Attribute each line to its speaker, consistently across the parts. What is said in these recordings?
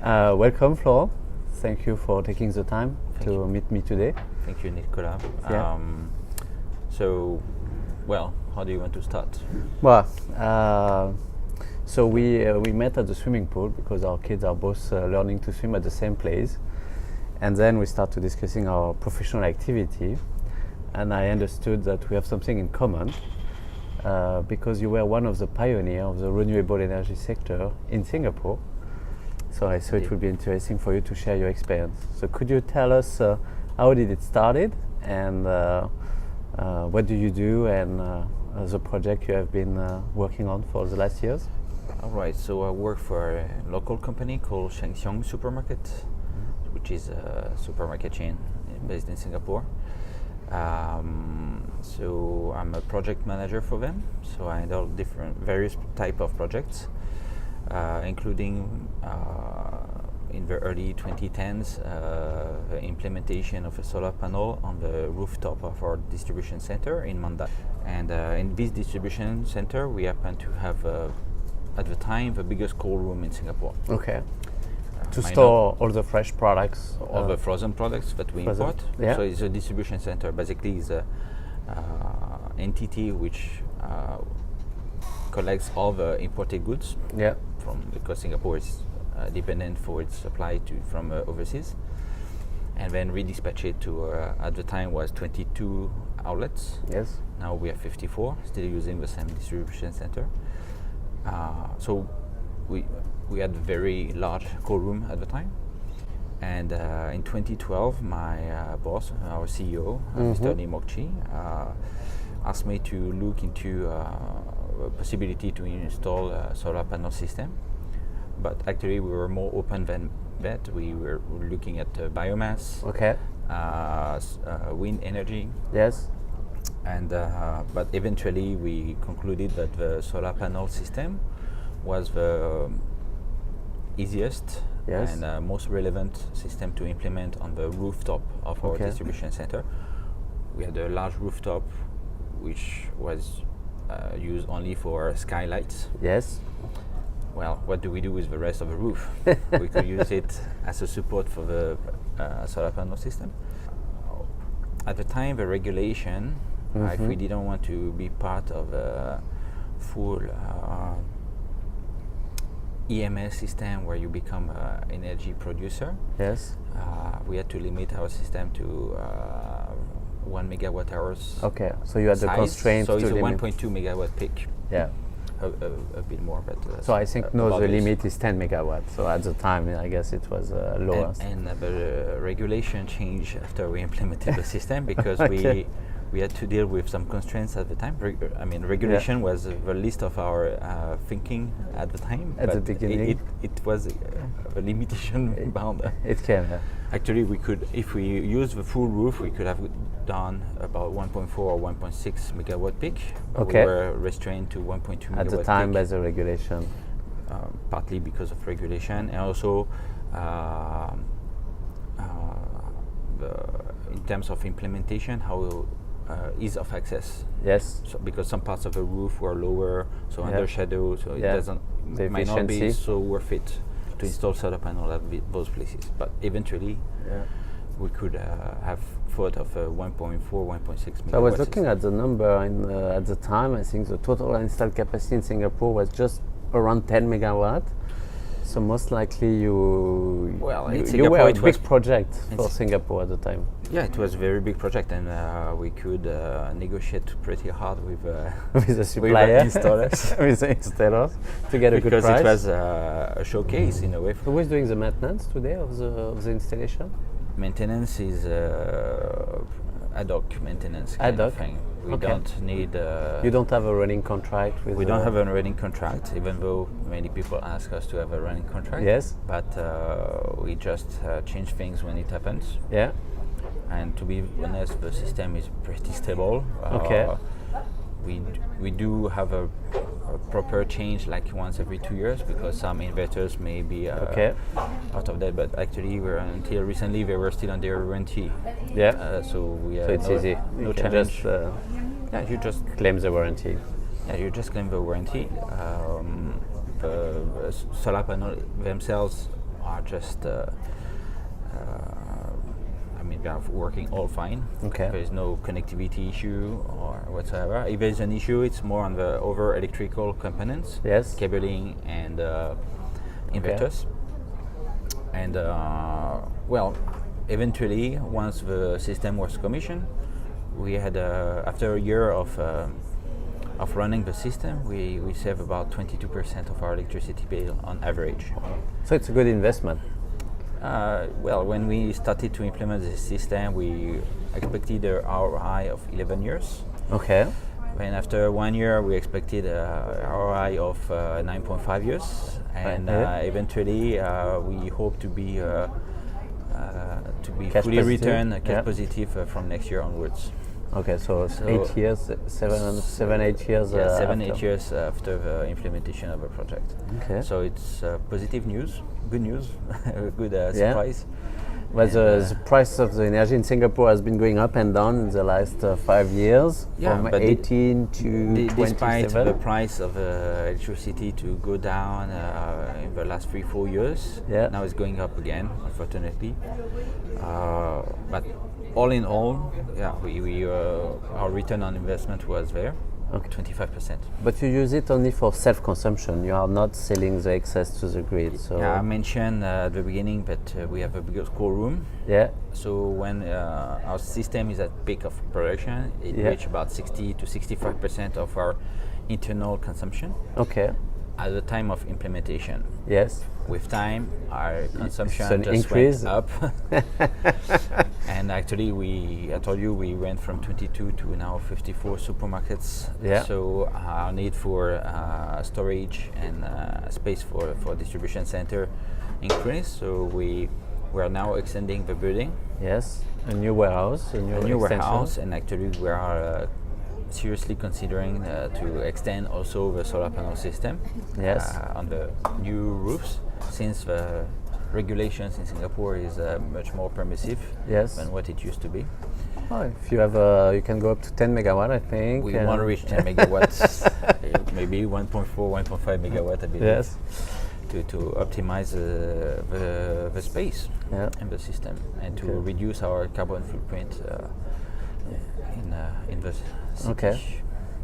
Speaker 1: Welcome, Florent. Thank you for taking the time to meet me today.
Speaker 2: Thank you, Nicolas.
Speaker 1: Yeah.
Speaker 2: How do you want to start?
Speaker 1: Well, so we met at the swimming pool because our kids are both learning to swim at the same place, and then we started discussing our professional activity, and I understood that we have something in common because you were one of the pioneers of the renewable energy sector in Singapore. So I thought it would be interesting for you to share your experience. So could you tell us how did it started and what do you do and the project you have been working on for the last years?
Speaker 2: All right, so I work for a local company called Sheng Siong Supermarket, which is a supermarket chain based in Singapore. So I'm a project manager for them. So I handle various type of projects. Including in the early 2010s the implementation of a solar panel on the rooftop of our distribution center in Mandai. And in this distribution center we happen to have at the time the biggest cold room in Singapore.
Speaker 1: Okay. To store all the fresh products?
Speaker 2: All the frozen products that we import.
Speaker 1: Yeah.
Speaker 2: So it's a distribution center. Basically it's a entity which collects all the imported goods.
Speaker 1: Yeah.
Speaker 2: Because Singapore is dependent for its supply from overseas, and then redispatch it to at the time was 22 outlets.
Speaker 1: Yes.
Speaker 2: Now we have 54, still using the same distribution center. So we had a very large cold room at the time, and in 2012 my boss, our CEO, Mr. Lee Mok-chi, asked me to look into possibility to install a solar panel system, but actually we were more open than that. We were looking at biomass,
Speaker 1: okay,
Speaker 2: wind energy.
Speaker 1: Yes.
Speaker 2: And but eventually we concluded that the solar panel system was the easiest
Speaker 1: Yes.
Speaker 2: and most relevant system to implement on the rooftop of our distribution center. We had a large rooftop which was used only for skylights.
Speaker 1: Yes.
Speaker 2: Well, what do we do with the rest of the roof? We could use it as a support for the solar panel system. At the time, the regulation, if we didn't want to be part of a full EMS system where you become an energy producer,
Speaker 1: Yes.
Speaker 2: we had to limit our system to 1 megawatt hours.
Speaker 1: Okay, so you had the
Speaker 2: size.
Speaker 1: constraints
Speaker 2: So
Speaker 1: to
Speaker 2: it's a
Speaker 1: limit.
Speaker 2: 1.2 megawatt peak.
Speaker 1: Yeah.
Speaker 2: A bit more, but
Speaker 1: So I think the
Speaker 2: about this.
Speaker 1: limit is 10 megawatts. So at the time, I guess it was lower.
Speaker 2: And the regulation changed after we implemented the system because we had to deal with some constraints at the time. Regulation was the least of our thinking at the time.
Speaker 1: At the
Speaker 2: but
Speaker 1: beginning.
Speaker 2: it was a limitation bound.
Speaker 1: It came.
Speaker 2: Actually, we could, if we used the full roof, we could have done about 1.4 or 1.6 megawatt peak.
Speaker 1: Okay.
Speaker 2: We were restrained to 1.2 megawatt
Speaker 1: At the time,
Speaker 2: peak.
Speaker 1: by the regulation.
Speaker 2: Partly because of regulation, and also in terms of implementation, how ease of access.
Speaker 1: Yes.
Speaker 2: So because some parts of the roof were lower, so under shadow, so it might not be
Speaker 1: efficiency.
Speaker 2: so worth it to install solar panel at those places. But eventually, we could have thought of a 1.4, 1.6 megawatt.
Speaker 1: So I was looking at the number at the time. I think the total installed capacity in Singapore was just around 10 megawatt. So most likely you were a big project for Singapore at the time.
Speaker 2: Yeah, it was a very big project, and we could negotiate pretty hard with
Speaker 1: the supplier,
Speaker 2: with the installers,
Speaker 1: with the installers to get a good price.
Speaker 2: Because it was a showcase in a way.
Speaker 1: Who is doing the maintenance today of the installation?
Speaker 2: Maintenance is ad hoc maintenance.
Speaker 1: Ad hoc.
Speaker 2: Thing. We don't need.
Speaker 1: You don't have a running contract with.
Speaker 2: We don't have a running contract, even though many people ask us to have a running contract.
Speaker 1: Yes.
Speaker 2: But we just change things when it happens.
Speaker 1: Yeah.
Speaker 2: And to be honest, the system is pretty stable.
Speaker 1: Okay.
Speaker 2: We do have a proper change like once every 2 years because some inverters may be out of that, but actually until recently they were still under warranty.
Speaker 1: Yeah.
Speaker 2: So
Speaker 1: it's easy.
Speaker 2: No challenge. You just
Speaker 1: claim the warranty.
Speaker 2: Yeah, you just claim the warranty. The solar panel themselves are just, I mean, they are working all fine.
Speaker 1: Okay.
Speaker 2: There is no connectivity issue or whatsoever. If there is an issue, it's more on the over electrical components,
Speaker 1: Yes.
Speaker 2: cabling and inverters. And well, eventually, once the system was commissioned, we had after a year of running the system, we save about 22% of our electricity bill on average.
Speaker 1: So it's a good investment.
Speaker 2: Well, when we started to implement the system, we expected a ROI of 11 years.
Speaker 1: Okay.
Speaker 2: And after 1 year, we expected a ROI of 9.5 years. And
Speaker 1: Right.
Speaker 2: eventually, we hope to be
Speaker 1: Cash
Speaker 2: fully
Speaker 1: positive?
Speaker 2: return cash
Speaker 1: Yeah.
Speaker 2: positive from next year onwards.
Speaker 1: Okay, so, 8 years, 8 years.
Speaker 2: Yeah,
Speaker 1: after.
Speaker 2: 8 years after the implementation of a project.
Speaker 1: Okay.
Speaker 2: So it's positive news, good news, good
Speaker 1: Yeah.
Speaker 2: surprise.
Speaker 1: But
Speaker 2: And,
Speaker 1: the price of the energy in Singapore has been going up and down in the last 5 years,
Speaker 2: Yeah,
Speaker 1: from
Speaker 2: but
Speaker 1: 18 to
Speaker 2: despite
Speaker 1: 27.
Speaker 2: the price of electricity to go down in the last 3-4 years,
Speaker 1: Yeah.
Speaker 2: now it's going up again, unfortunately. But all in all, yeah, our return on investment was there,
Speaker 1: Okay.
Speaker 2: 25%.
Speaker 1: But you use it only for self-consumption. You are not selling the excess to the grid. So
Speaker 2: Yeah, I mentioned at the beginning that we have a bigger core room.
Speaker 1: yeah,
Speaker 2: So when our system is at peak of production, it
Speaker 1: Yeah.
Speaker 2: reaches about 60 to 65% of our internal consumption
Speaker 1: okay,
Speaker 2: at the time of implementation.
Speaker 1: yes,
Speaker 2: With time, our consumption
Speaker 1: an
Speaker 2: just
Speaker 1: increase.
Speaker 2: went up. And actually, I told you, we went from 22 to now 54 supermarkets.
Speaker 1: Yeah.
Speaker 2: So our need for storage and space for distribution center increased. So we are now extending the building,
Speaker 1: yes. A new warehouse, a new
Speaker 2: a new
Speaker 1: extension.
Speaker 2: warehouse, and actually we are seriously considering to extend also the solar panel system
Speaker 1: Yes.
Speaker 2: on the new roofs, since the regulations in Singapore is much more permissive
Speaker 1: Yes.
Speaker 2: than what it used to be.
Speaker 1: Oh, if you have, you can go up to 10 megawatt, I think.
Speaker 2: We want to reach 10 megawatts, maybe 1.4, 1.5 megawatt, I believe,
Speaker 1: Yes.
Speaker 2: to optimize the space
Speaker 1: Yeah.
Speaker 2: in the system and to
Speaker 1: Okay.
Speaker 2: reduce our carbon footprint in the city.
Speaker 1: Okay.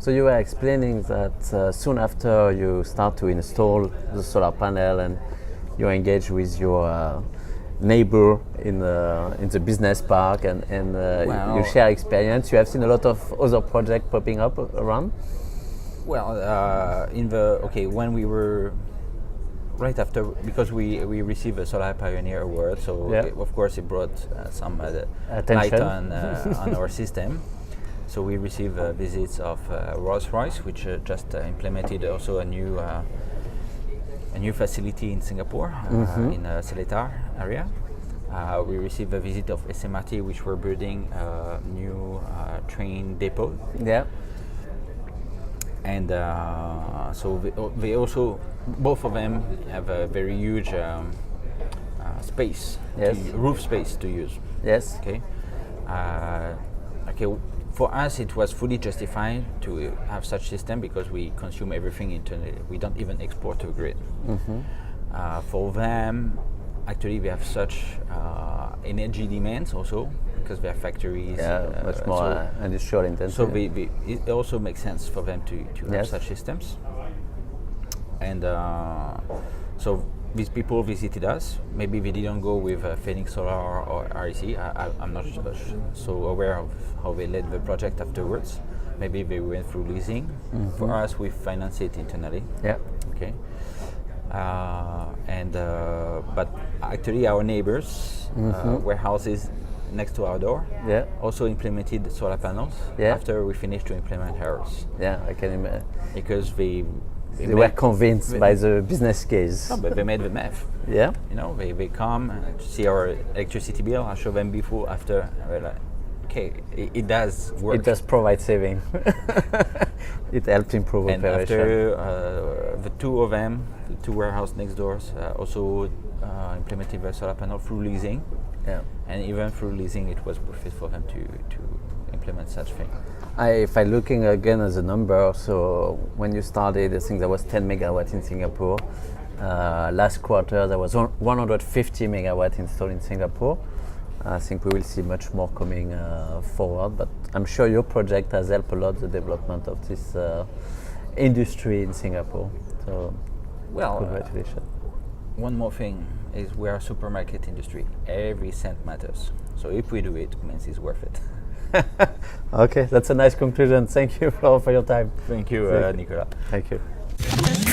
Speaker 1: So you were explaining that soon after you start to install the solar panel and you engage with your neighbor in the business park and
Speaker 2: Well-
Speaker 1: you share experience. You have seen a lot of other projects popping up around.
Speaker 2: Well, when we were right after, because we received a Solar Pioneer Award, so
Speaker 1: Yeah.
Speaker 2: of course it brought some light
Speaker 1: Attention.
Speaker 2: on our system. So we received visits of Rolls-Royce, which just implemented also a new facility in Singapore, in Seletar area. We received a visit of SMRT, which were building a new train depot.
Speaker 1: Yeah.
Speaker 2: And so they also, both of them have a very huge space,
Speaker 1: Yes.
Speaker 2: roof space to use.
Speaker 1: Yes.
Speaker 2: Okay. For us, it was fully justified to have such system because we consume everything internally. We don't even export to the grid. For them, actually, we have such energy demands also because they have factories.
Speaker 1: Yeah, much more industrial intensive.
Speaker 2: So it also makes sense for them to have
Speaker 1: Yes.
Speaker 2: such systems. And so these people visited us. Maybe they didn't go with Phoenix Solar or REC. I'm not so aware of how they led the project afterwards. Maybe they went through leasing. For us, we finance it internally.
Speaker 1: Yeah.
Speaker 2: Okay. But actually, our neighbors' warehouses next to our door
Speaker 1: Yeah.
Speaker 2: also implemented solar panels
Speaker 1: Yeah.
Speaker 2: after we finished to implement ours,
Speaker 1: Yeah. I can imagine.
Speaker 2: because they
Speaker 1: They were convinced by the business case.
Speaker 2: No, but they made the math.
Speaker 1: Yeah.
Speaker 2: You know, they come and see our electricity bill. I show them before, after. And we're like, okay, it does work.
Speaker 1: It does provide saving. It helped improve
Speaker 2: And
Speaker 1: operation.
Speaker 2: after the two of them, the two warehouse next doors, also implemented the solar panel through leasing.
Speaker 1: Yeah.
Speaker 2: And even through leasing, it was worth it for them to implement such thing.
Speaker 1: If I'm looking again at the number, so when you started, I think there was 10 megawatt in Singapore. Last quarter there was 150 megawatt installed in Singapore. I think we will see much more coming forward, but I'm sure your project has helped a lot the development of this industry in Singapore. So,
Speaker 2: Well,
Speaker 1: congratulations.
Speaker 2: one more thing is we are a supermarket industry. Every cent matters. So if we do it, means it's worth it.
Speaker 1: Okay, that's a nice conclusion. Thank you for your time.
Speaker 2: Thank you,
Speaker 1: Thank you.
Speaker 2: Nicolas.
Speaker 1: Thank you.